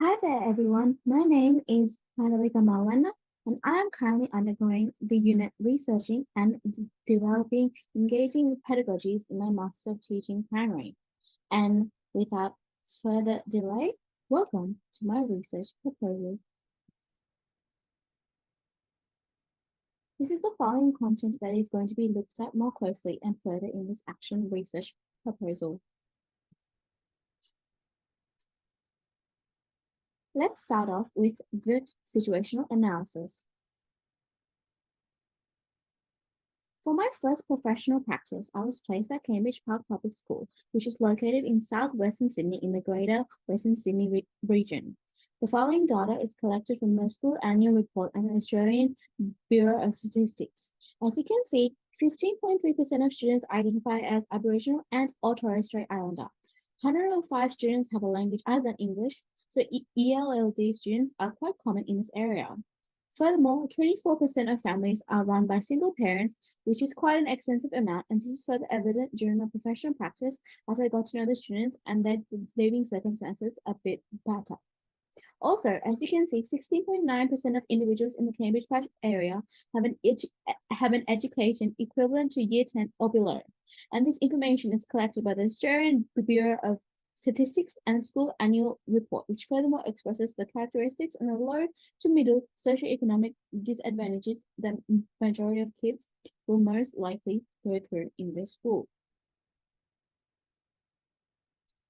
Hi there, everyone. My name is Madulika Malwenna, and I am currently undergoing the unit researching and developing engaging pedagogies in my Master's of Teaching Primary. And without further delay, welcome to my research proposal. This is the following content that is going to be looked at more closely and further in this action research proposal. Let's start off with the situational analysis. For my first professional practice, I was placed at Cambridge Park Public School, which is located in southwestern Sydney in the Greater Western Sydney region. The following data is collected from the school annual report and the Australian Bureau of Statistics. As you can see, 15.3% of students identify as Aboriginal and or Torres Strait Islander. 105 students have a language other than English, so ELLD students are quite common in this area. Furthermore, 24% of families are run by single parents, which is quite an extensive amount, and this is further evident during my professional practice as I got to know the students and their living circumstances a bit better. Also, as you can see, 16.9% of individuals in the Cambridge area have an education equivalent to Year 10 or below, and this information is collected by the Australian Bureau of Statistics and the School Annual Report, which furthermore expresses the characteristics and the low to middle socioeconomic disadvantages that majority of kids will most likely go through in this school.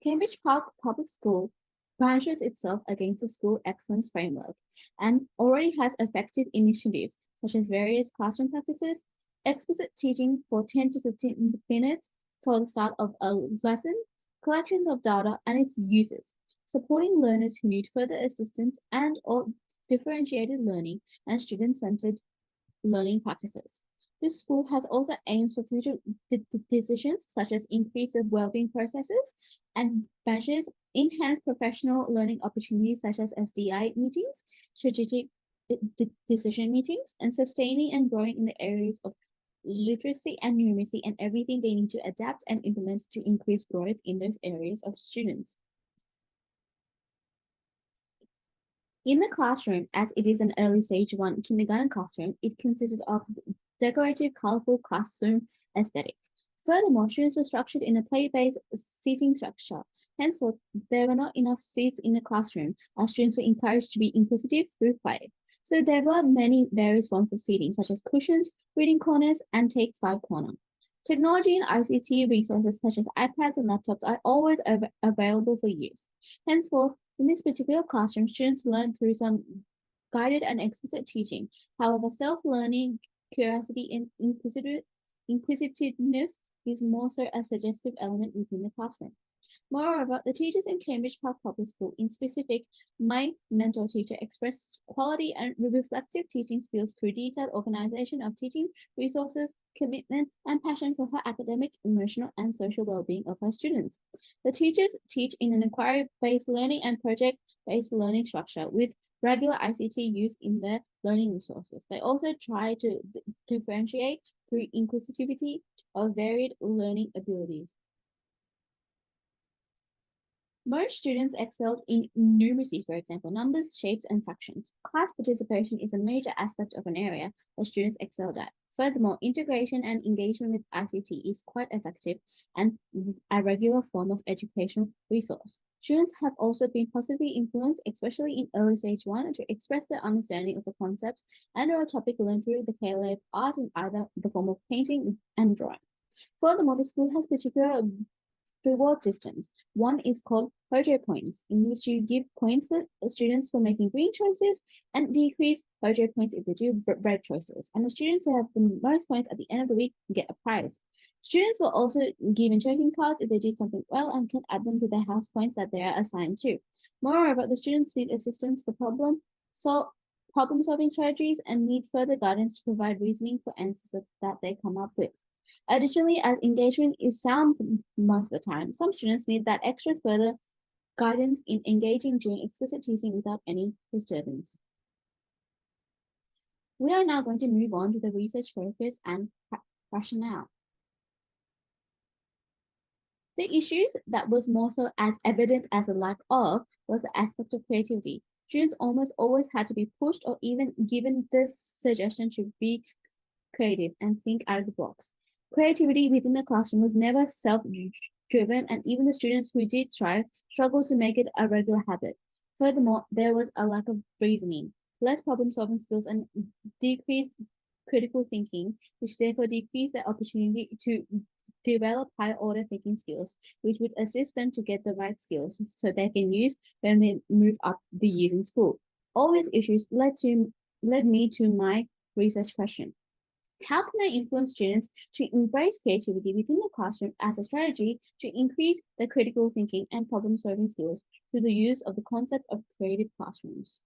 Cambridge Park Public School branches itself against the school excellence framework and already has effective initiatives such as various classroom practices, explicit teaching for 10 to 15 minutes for the start of a lesson, collections of data and its uses, supporting learners who need further assistance and or differentiated learning and student-centered learning practices. This school has also aims for future decisions such as increase of well-being processes and measures enhance professional learning opportunities such as SDI meetings, strategic decision meetings, and sustaining and growing in the areas of literacy and numeracy and everything they need to adapt and implement to increase growth in those areas of students. In the classroom, as it is an early stage 1 kindergarten classroom, it consisted of decorative, colorful classroom aesthetic. Furthermore, students were structured in a play-based seating structure. Henceforth, there were not enough seats in the classroom, as students were encouraged to be inquisitive through play. So there were many various forms of seating, such as cushions, reading corners, and take 5 corner. Technology and ICT resources such as iPads and laptops are always available for use. Henceforth, in this particular classroom, students learn through some guided and explicit teaching. However, self-learning, curiosity, and inquisitiveness is more so a suggestive element within the classroom. Moreover, the teachers in Cambridge Park Public School, in specific, my mentor teacher expressed quality and reflective teaching skills through detailed organization of teaching resources, commitment, and passion for her academic, emotional, and social well-being of her students. The teachers teach in an inquiry-based learning and project-based learning structure with regular ICT use in their learning resources. They also try to differentiate through inclusivity of varied learning abilities. Most students excelled in numeracy, for example, numbers, shapes, and fractions. Class participation is a major aspect of an area that students excelled at. Furthermore, integration and engagement with ICT is quite effective and a regular form of educational resource. Students have also been positively influenced, especially in early stage 1, to express their understanding of a concept and or a topic learned through the KLA of art in either the form of painting and drawing. Furthermore, the school has particular reward systems. One is called Hojo points, in which you give points for students for making green choices and decrease Hojo points if they do red choices. And the students who have the most points at the end of the week get a prize. Students were also given checking cards if they did something well and can add them to their house points that they are assigned to. Moreover, the students need assistance for problem-solving strategies and need further guidance to provide reasoning for answers that they come up with. Additionally, as engagement is sound most of the time, some students need that extra further guidance in engaging during explicit teaching without any disturbance. We are now going to move on to the research focus and rationale. The issues that was more so as evident as a lack of was the aspect of creativity. Students almost always had to be pushed or even given this suggestion to be creative and think out of the box. Creativity within the classroom was never self driven, and even the students who did try struggled to make it a regular habit. Furthermore, there was a lack of reasoning, less problem solving skills, and decreased critical thinking, which therefore decreased their opportunity to develop higher order thinking skills, which would assist them to get the right skills so they can use when they move up the years in school. All these issues led me to my research question. How can I influence students to embrace creativity within the classroom as a strategy to increase their critical thinking and problem solving skills through the use of the concept of creative classrooms?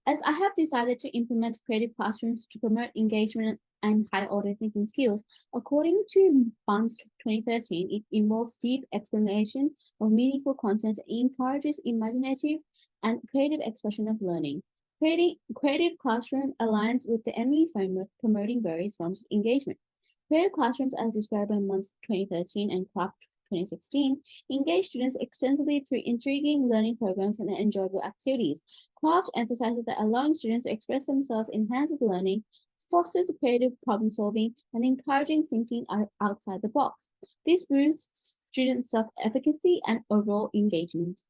As I have decided to implement creative classrooms to promote engagement and high order thinking skills, according to Bun's 2013, it involves deep explanation of meaningful content and encourages imaginative and creative expression of learning. Creative Classroom aligns with the ME framework promoting various forms of engagement. Creative Classrooms, as described by Mun's 2013 and Craft 2016, engage students extensively through intriguing learning programs and enjoyable activities. Craft emphasizes that allowing students to express themselves enhances learning, fosters creative problem solving, and encouraging thinking outside the box. This boosts student self efficacy and overall engagement.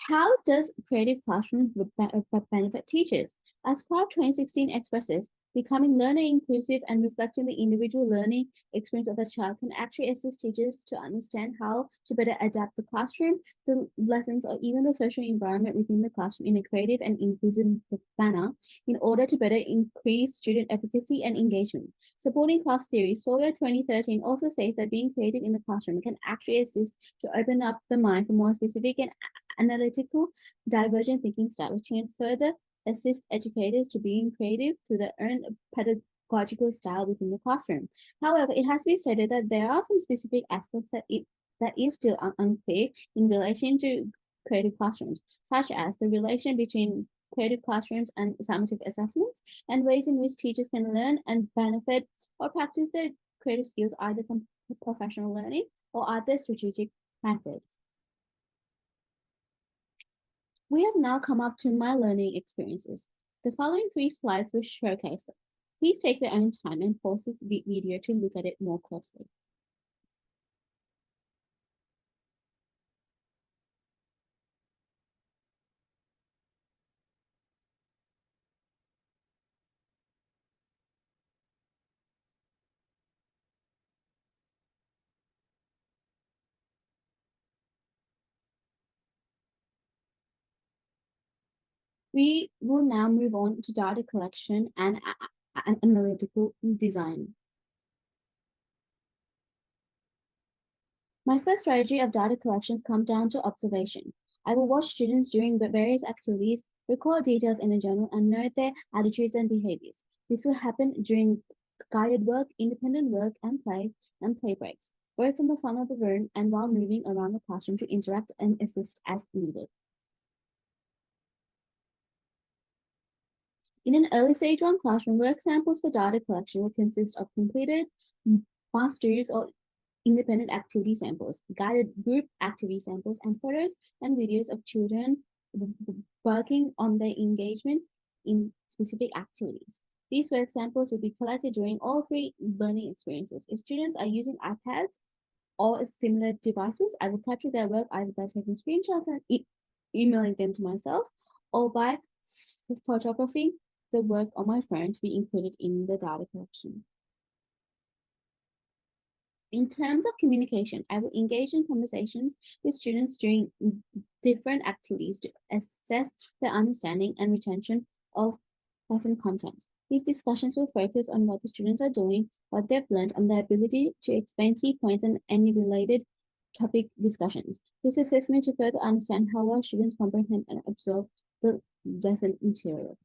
How does Creative Classrooms benefit teachers? As Craft 2016 expresses, becoming learner inclusive and reflecting the individual learning experience of a child can actually assist teachers to understand how to better adapt the classroom, the lessons, or even the social environment within the classroom in a creative and inclusive manner in order to better increase student efficacy and engagement. Supporting Craft's theory, Sawyer 2013 also says that being creative in the classroom can actually assist to open up the mind for more specific and analytical, divergent thinking style, which can further assist educators to being creative through their own pedagogical style within the classroom. However, it has to be stated that there are some specific aspects that is still unclear in relation to creative classrooms, such as the relation between creative classrooms and summative assessments, and ways in which teachers can learn and benefit or practice their creative skills either from professional learning or other strategic methods. We have now come up to my learning experiences. The following 3 slides will showcase them. Please take your own time and pause this video to look at it more closely. We will now move on to data collection and analytical design. My first strategy of data collections comes down to observation. I will watch students during the various activities, record details in a journal, and note their attitudes and behaviors. This will happen during guided work, independent work, and play breaks, both from the front of the room and while moving around the classroom to interact and assist as needed. In an early stage 1 classroom, work samples for data collection will consist of completed masters or independent activity samples, guided group activity samples, and photos and videos of children working on their engagement in specific activities. These work samples will be collected during all 3 learning experiences. If students are using iPads or similar devices, I will capture their work either by taking screenshots and emailing them to myself or by photographing the work on my phone to be included in the data collection. In terms of communication, I will engage in conversations with students during different activities to assess their understanding and retention of lesson content. These discussions will focus on what the students are doing, what they've learned, and their ability to explain key points and any related topic discussions. This assists me to further understand how well students comprehend and absorb the lesson material.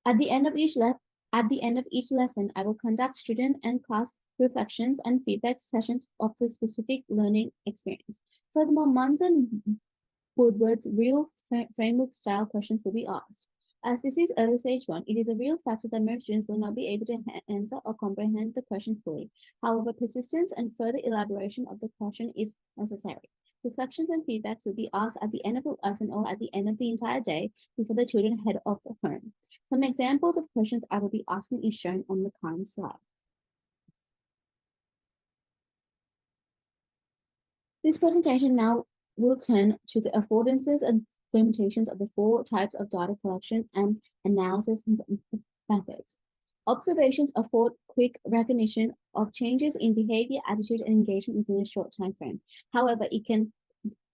At the end of each lesson, I will conduct student and class reflections and feedback sessions of the specific learning experience. Furthermore, Mun's and Woodward's real framework style questions will be asked. As this is early stage 1, it is a real factor that most students will not be able to answer or comprehend the question fully. However, persistence and further elaboration of the question is necessary. Reflections and feedbacks will be asked at the end of the lesson or at the end of the entire day before the children head off home. Some examples of questions I will be asking is shown on the current slide. This presentation now will turn to the affordances and limitations of the 4 types of data collection and analysis methods. Observations afford quick recognition of changes in behavior, attitude, and engagement within a short time frame. However, it can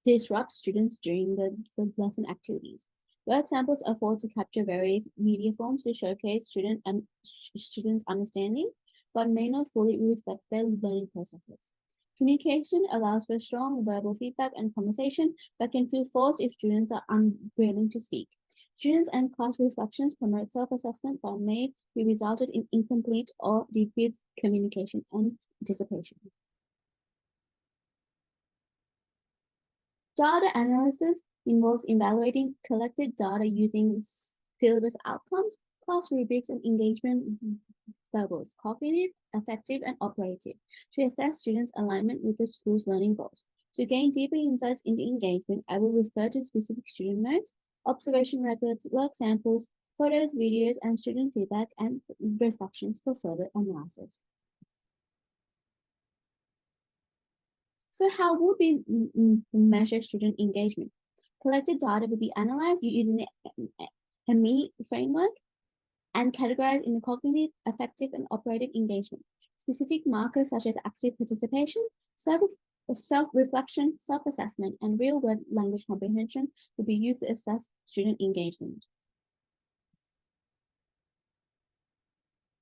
disrupt students during the lesson activities. Work samples afford to capture various media forms to showcase students' understanding, but may not fully reflect their learning processes. Communication allows for strong verbal feedback and conversation, but can feel forced if students are unwilling to speak. Students and class reflections promote self-assessment but may be resulted in incomplete or decreased communication and participation. Data analysis involves evaluating collected data using syllabus outcomes, class rubrics, and engagement levels, cognitive, affective, and operative, to assess students' alignment with the school's learning goals. To gain deeper insights into engagement, I will refer to specific student notes, observation records, work samples, photos, videos, and student feedback and reflections for further analysis. So how would we measure student engagement? Collected data will be analyzed using the AME framework and categorized in cognitive, affective, and operative engagement. Specific markers such as active participation, self-reflection, self-assessment, and real-world language comprehension will be used to assess student engagement.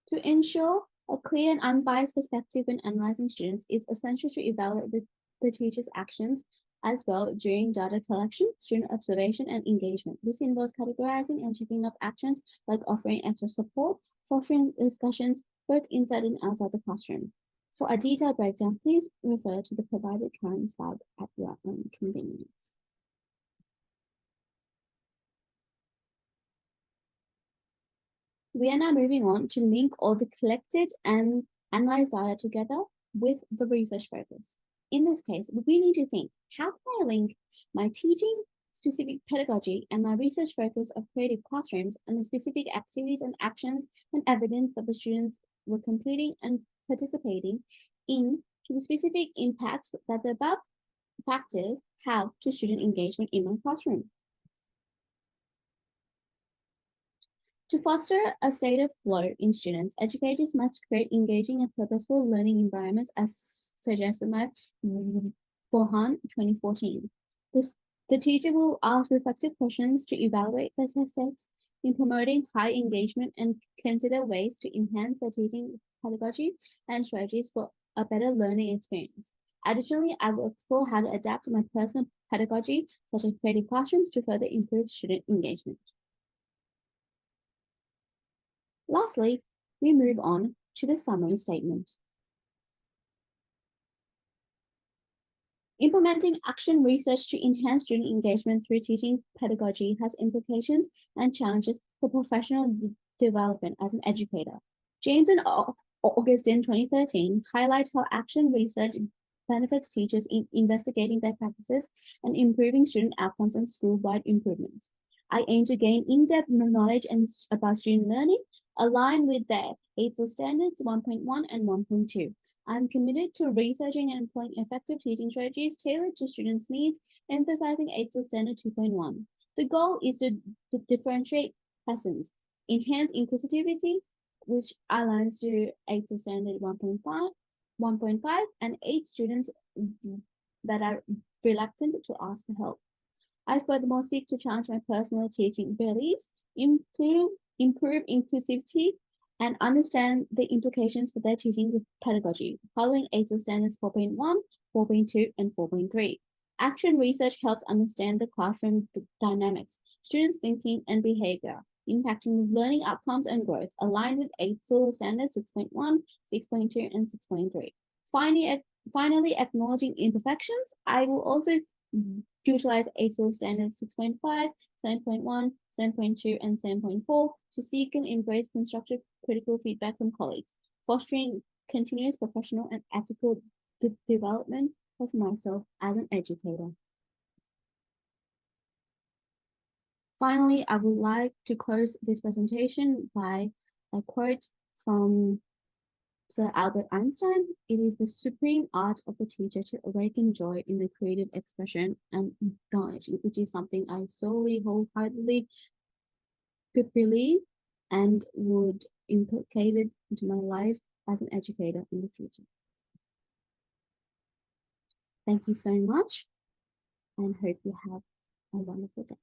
To ensure a clear and unbiased perspective when analyzing students, it's essential to evaluate the teacher's actions as well during data collection, student observation, and engagement. This involves categorizing and checking up actions like offering extra support, fostering discussions both inside and outside the classroom. For a detailed breakdown, please refer to the provided current slide at your own convenience. We are now moving on to link all the collected and analyzed data together with the research focus. In this case, we need to think, how can I link my teaching, specific pedagogy, and my research focus of creative classrooms and the specific activities and actions and evidence that the students were completing and participating in to the specific impact that the above factors have to student engagement in my classroom? To foster a state of flow in students, educators must create engaging and purposeful learning environments as suggested by Bohan 2014. The teacher will ask reflective questions to evaluate their success in promoting high engagement and consider ways to enhance their teaching pedagogy and strategies for a better learning experience. Additionally, I will explore how to adapt my personal pedagogy, such as creative classrooms, to further improve student engagement. Lastly, we move on to the summary statement. Implementing action research to enhance student engagement through teaching pedagogy has implications and challenges for professional development as an educator. James and Augustine 2013 highlight how action research benefits teachers in investigating their practices and improving student outcomes and school-wide improvements. I aim to gain in-depth knowledge about student learning, aligned with their AITSL standards 1.1 and 1.2. I'm committed to researching and employing effective teaching strategies tailored to students' needs, emphasizing AITSL standard 2.1. The goal is to differentiate lessons, enhance inclusivity, which aligns to AITSL standard 1.5, and aid students that are reluctant to ask for help. I furthermore seek to challenge my personal teaching beliefs, improve inclusivity, and understand the implications for their teaching pedagogy, following AITSL standards 4.1, 4.2, and 4.3. Action research helps understand the classroom dynamics, students' thinking and behavior, impacting learning outcomes and growth, aligned with AITSL standards 6.1, 6.2, and 6.3. Finally, acknowledging imperfections, I will also utilize ASIL standards 6.5, 7.1, 7.2, and 7.4 to seek and embrace constructive critical feedback from colleagues, fostering continuous professional and ethical development of myself as an educator. Finally, I would like to close this presentation by a quote from Sir Albert Einstein. It is the supreme art of the teacher to awaken joy in the creative expression and knowledge, which is something I solely wholeheartedly believe and would implicate it into my life as an educator in the future. Thank you so much and hope you have a wonderful day.